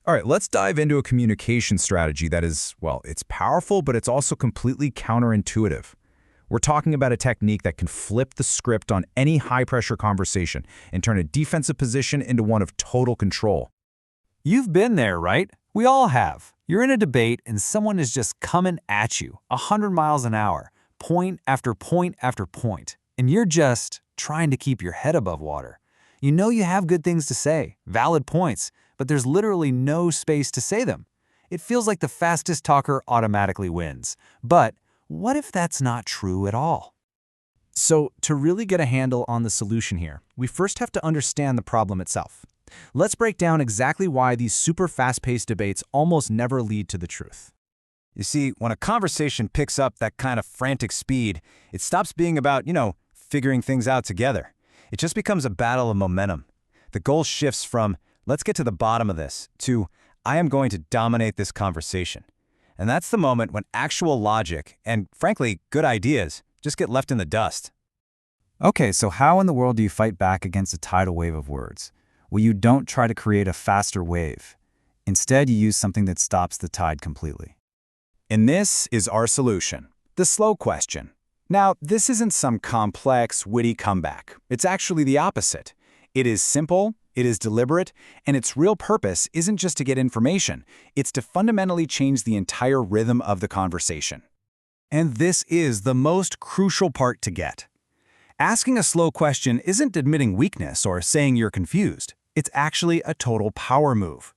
All right, let's dive into a communication strategy that is, well, it's powerful, but it's also completely counterintuitive. We're talking about a technique that can flip the script on any high-pressure conversation and turn a defensive position into one of total control. You've been there, right? We all have. You're in a debate and someone is just coming at you, 100 miles an hour, point after point after point, and you're just trying to keep your head above water. You know you have good things to say, valid points, but there's literally no space to say them. It feels like the fastest talker automatically wins. But what if that's not true at all? So, to really get a handle on the solution here, we first have to understand the problem itself. Let's break down exactly why these super fast-paced debates almost never lead to the truth. You see, when a conversation picks up that kind of frantic speed, it stops being about, figuring things out together. It just becomes a battle of momentum. The goal shifts from, let's get to the bottom of this, to, I am going to dominate this conversation. And that's the moment when actual logic and, frankly, good ideas just get left in the dust. Okay, so how in the world do you fight back against a tidal wave of words? Well, you don't try to create a faster wave. Instead, you use something that stops the tide completely. And this is our solution, the slow question. Now, this isn't some complex, witty comeback. It's actually the opposite. It is simple, it is deliberate, and its real purpose isn't just to get information. It's to fundamentally change the entire rhythm of the conversation. And this is the most crucial part to get. Asking a slow question isn't admitting weakness or saying you're confused. It's actually a total power move.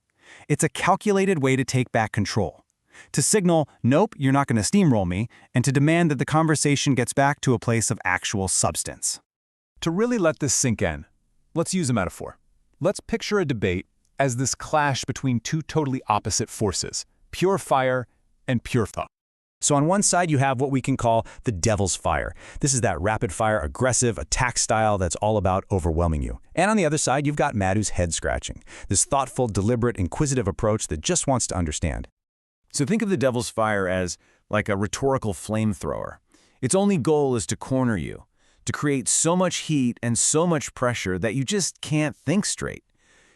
It's a calculated way to take back control. To signal, nope, you're not going to steamroll me, and to demand that the conversation gets back to a place of actual substance. To really let this sink in, let's use a metaphor. Let's picture a debate as this clash between two totally opposite forces, pure fire and pure thought. So on one side, you have what we can call the devil's fire. This is that rapid-fire, aggressive attack style that's all about overwhelming you. And on the other side, you've got Matt who's head-scratching, this thoughtful, deliberate, inquisitive approach that just wants to understand. So think of the devil's fire as like a rhetorical flamethrower. Its only goal is to corner you, to create so much heat and so much pressure that you just can't think straight.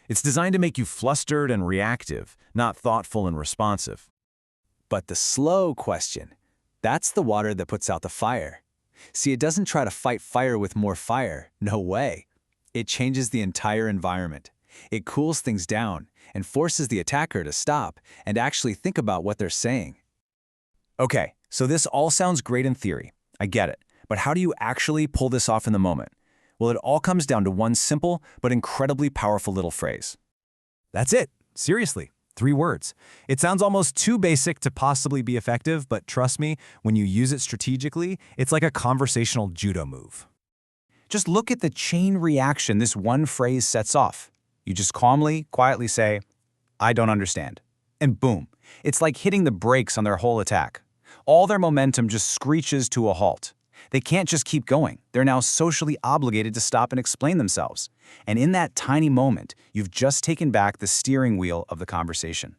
It's designed to make you flustered and reactive, not thoughtful and responsive. But the slow question, that's the water that puts out the fire. See, it doesn't try to fight fire with more fire. No way. It changes the entire environment. It cools things down and forces the attacker to stop and actually think about what they're saying. Okay, so this all sounds great in theory. I get it. But how do you actually pull this off in the moment? Well, it all comes down to one simple but incredibly powerful little phrase. That's it. Seriously. 3 words. It sounds almost too basic to possibly be effective, but trust me, when you use it strategically, it's like a conversational judo move. Just look at the chain reaction this one phrase sets off. You just calmly, quietly say, I don't understand. And boom, it's like hitting the brakes on their whole attack. All their momentum just screeches to a halt. They can't just keep going. They're now socially obligated to stop and explain themselves. And in that tiny moment, you've just taken back the steering wheel of the conversation.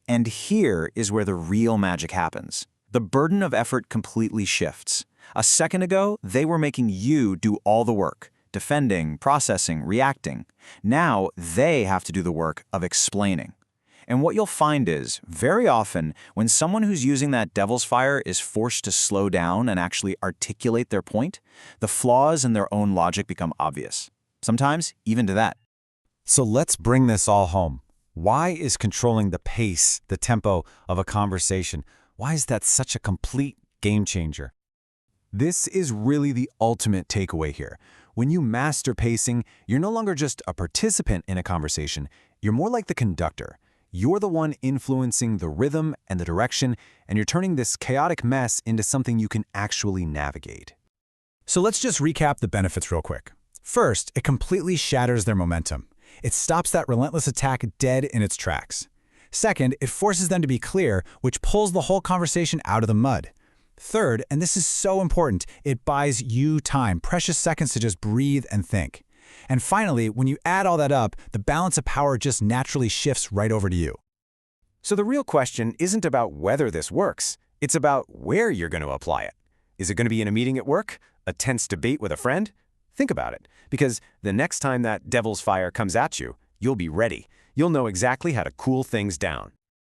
And here is where the real magic happens. The burden of effort completely shifts. A second ago, they were making you do all the work, defending, processing, reacting. Now they have to do the work of explaining. And what you'll find is, very often, when someone who's using that devil's fire is forced to slow down and actually articulate their point, the flaws in their own logic become obvious. Sometimes, even to that. So let's bring this all home. Why is controlling the pace, the tempo of a conversation, why is that such a complete game changer? This is really the ultimate takeaway here. When you master pacing, you're no longer just a participant in a conversation, you're more like the conductor. You're the one influencing the rhythm and the direction, and you're turning this chaotic mess into something you can actually navigate. So let's just recap the benefits real quick. First, it completely shatters their momentum. It stops that relentless attack dead in its tracks. Second, it forces them to be clear, which pulls the whole conversation out of the mud. Third, and this is so important, it buys you time, precious seconds to just breathe and think. And finally, when you add all that up, the balance of power just naturally shifts right over to you. So the real question isn't about whether this works. It's about where you're going to apply it. Is it going to be in a meeting at work? A tense debate with a friend? Think about it, because the next time that devil's fire comes at you, you'll be ready. You'll know exactly how to cool things down.